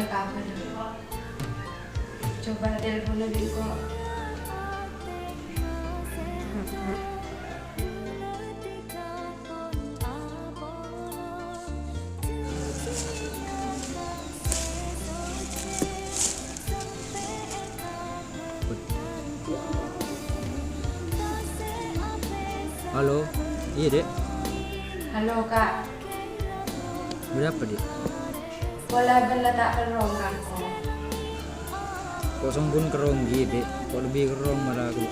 kabar. Coba telepon lagi kok. Halo, iya dek. Halo kak, Berapa dek? bola benda tak kerong kan kok. Kok sombong kerong gitu dek? Kok lebih kerong malah aku.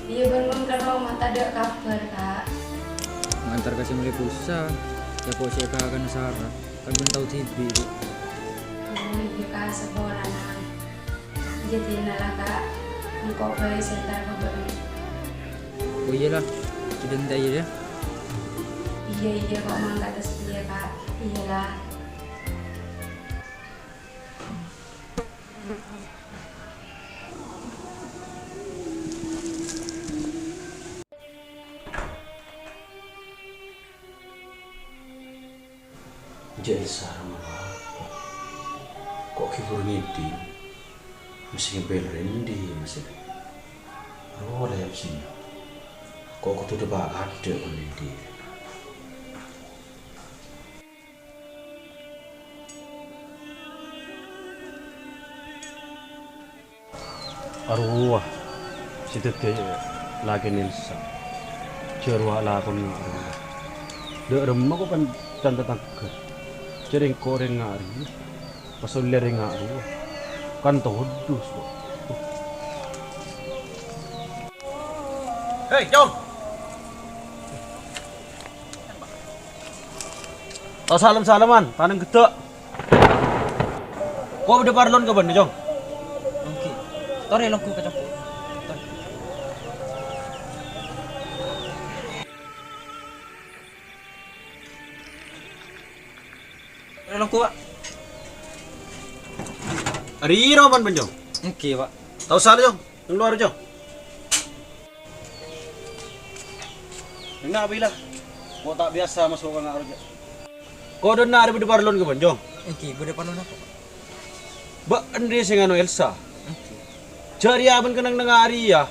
Iya bangun kerong mata ada kabar kak. Ngantar kasih mulai pulsa. Ya kok saya akan Sarah. Kan belum tahu TV dek. Oh iya kak sekolah nang. Jadi nalah kak, engkau boleh sebentar kabar. Oh iyalah, sudah entah ya. Iya kok emang gak ada setia kak. Iyalah. Jadi sarang apa? Kok kibur ngiti? Masih ngebelin di masih. Oh, ada sini. Kok aku tuh udah ada ngiti. Arwah, situ kayak lagi Nilsa. Cerwa lakon arwah. Dek remah ko kan tanda tangke. Cering koreng ngari, pasal lereng ngari. Kan todus kok. Hei, Jong! Oh salam-salaman, tanang gede. Kok udah parlon ke ban Jong? Oke. Tore longku ke campur. Tore longku pak. Ari roman ban Jong. Oke pak. Tahu sana Jong, yang luar Jong. Enggak bila. Mau tak biasa masuk ke ngaruh. Kok udah nari udah parlon ke ban Jong? Oke, gue depan apa pak? Ba Andre sing anu Elsa. Jari aben kenang nangari ya.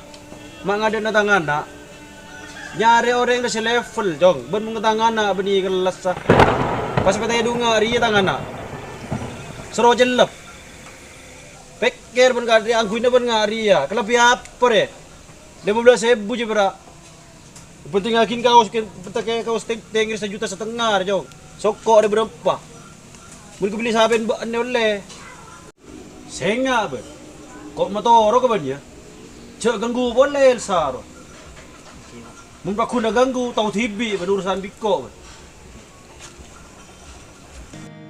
Mak ngada na tangana. Nyari orang na si level Jong. Ben mga tangana beni kelas sa. Pas patay dunga ari tangana. Sero jelep. Peker ben kadri angguin na ben ngari ya. Kelapi apa re? 15.000 je bra. Penting akin kaos penting kaos tengir 1,5 juta Jong. Sokok ada berapa? Mun ko beli saben ba ane oleh. Senga ben. Kok matoro ka ba niya? Cak ganggu boleh Elsa ro. Mun ba ko naganggu tahu TV benurusan biko.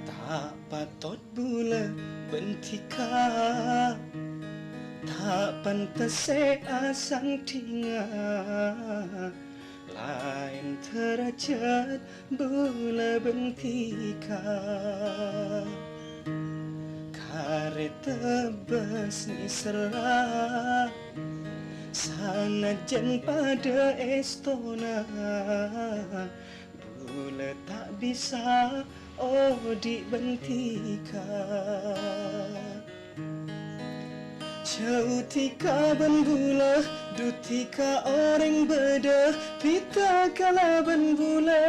Tak patut bula bentika, tak pantas asang tingga. Lain terajat bula bentika. Kare tebas ni serah sangat jen pada estona. Bula tak bisa dibentika. Jauh tika ban bula, dutika orang beda, pita kala ban bula.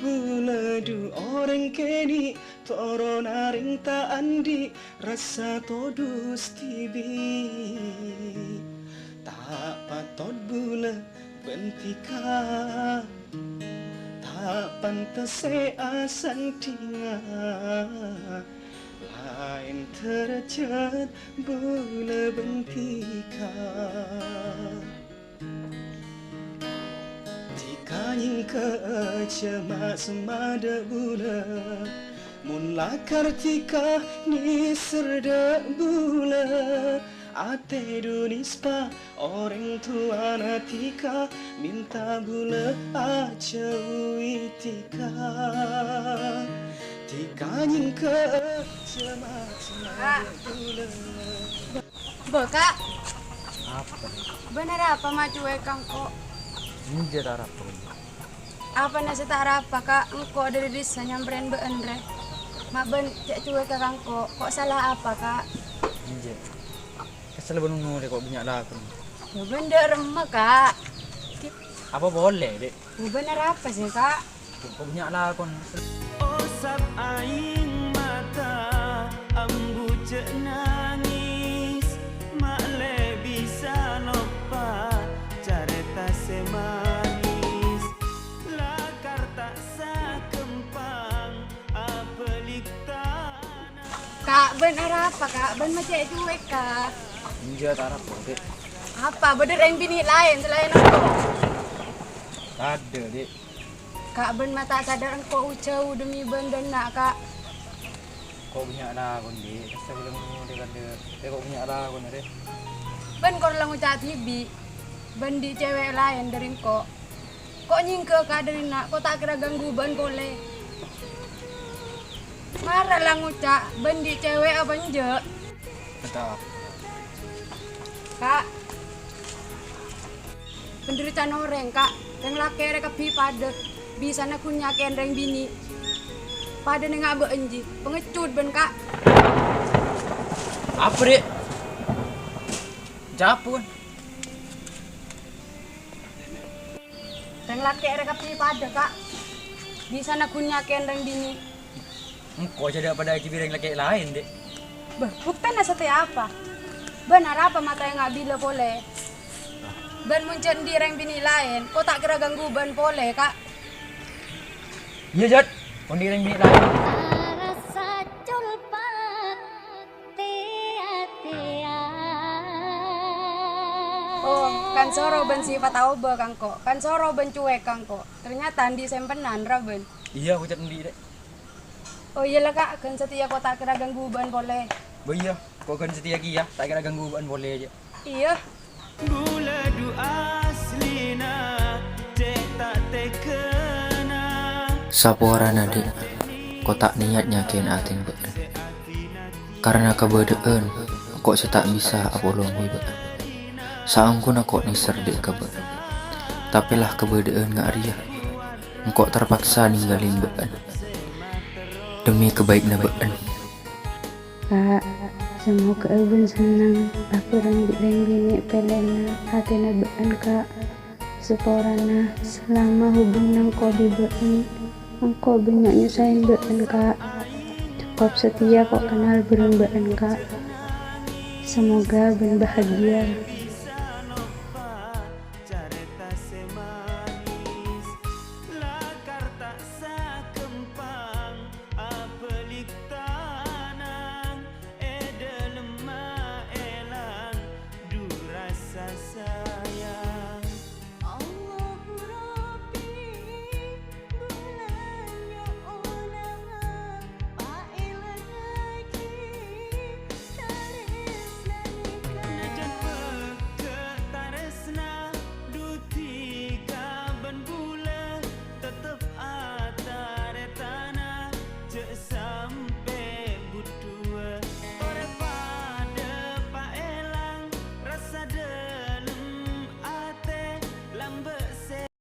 Bula du orang keni, toro naring ta andi, rasa todus tibi. Tak patut bula bentika, tak pantas asan tingga. Lain terajat bula bentika. Tika nyingka cemas semada bula. Mun lakar tika ni serda bula. Ate dunispa orang tua natika minta bula acaui tika. Tika nyingka cemas bula. Kak, Apa? benar apa maju kang kok? Ninja darah pun. Apa nasi tak apa kak? Engkau dari desa nyamperin Mbak Andre. Mak ben cek cuek ke kangko. Kok salah apa kak? Inje. Kesel benunu deh kok banyak lakon. Ya benda remah kak. Apa boleh dek? Ya bener apa sih kak? Kok banyak lakon. Osap aing mata ambu cek nangis mak le bisa lupa carita semanis lakar tak sakempang apelik tanah. Kak bener apa kak? Ben mah cek cuek kak. Inje tarap kok dek. Apa bener yang bini lain selain aku? Ada dek. Kak ben mata sadar engkau jauh demi ben dan nak kak. Kok banyak lakon dek. Kesel benunu dek kan dek. Kok banyak lakon dek. Ben kau lang ucap tibi. Ben di cewek lain dari engkau. Kok nyingke kak dari nak? Kok tak kira ganggu ben boleh? Marah lang ucap. Ben di cewek apa nje? Entah. Kak. Penderitaan orang kak. Yang laki mereka pi pada. Bisa nak kunyakin reng bini. Pada nengak beenji. Pengecut ben kak. Apa dek? Japun. Reng laki mereka pi pada kak. Bisa nak kunyakin reng bini. Engkau jadi pada kibireng laki lain dek. Bah, buktinya setia apa? Benar apa mata yang nggak bila boleh? Ben muncul di reng bini lain. Kok tak kira ganggu ben boleh kak? Iya Jod. Kondireng bini lain. Rasa culpak tia-tia. Oh, kan soro ben sifat obe kangko. Kan soro ben cuek kangko. Ternyata di sempenan ra ben. Iya aku cat ndi dek. Oh iyalah kak, kan setia kok tak kira ganggu ben boleh. Bo iya, kok kan setia ki ya, tak kira gangguan boleh aja. Iya. Gula du aslina cek tak tekena. Saporana dek, kok tak niat nyakin ating beken. Karena kebedaan, kok setak bisa apolongi beken. Saangku nak kok niser dek kebet. Tapi lah kebedaan ngak ria. Engkau terpaksa ninggalin beken. Demi kebaikan beken. Kak, semoga Abun senang. Aku renggi bini pelena hati been kak. Seporana selama hubungan kau di been. Engkau banyak nyusahin been kak. Cukup setia kok kenal beren been kak. Semoga ben bahagia.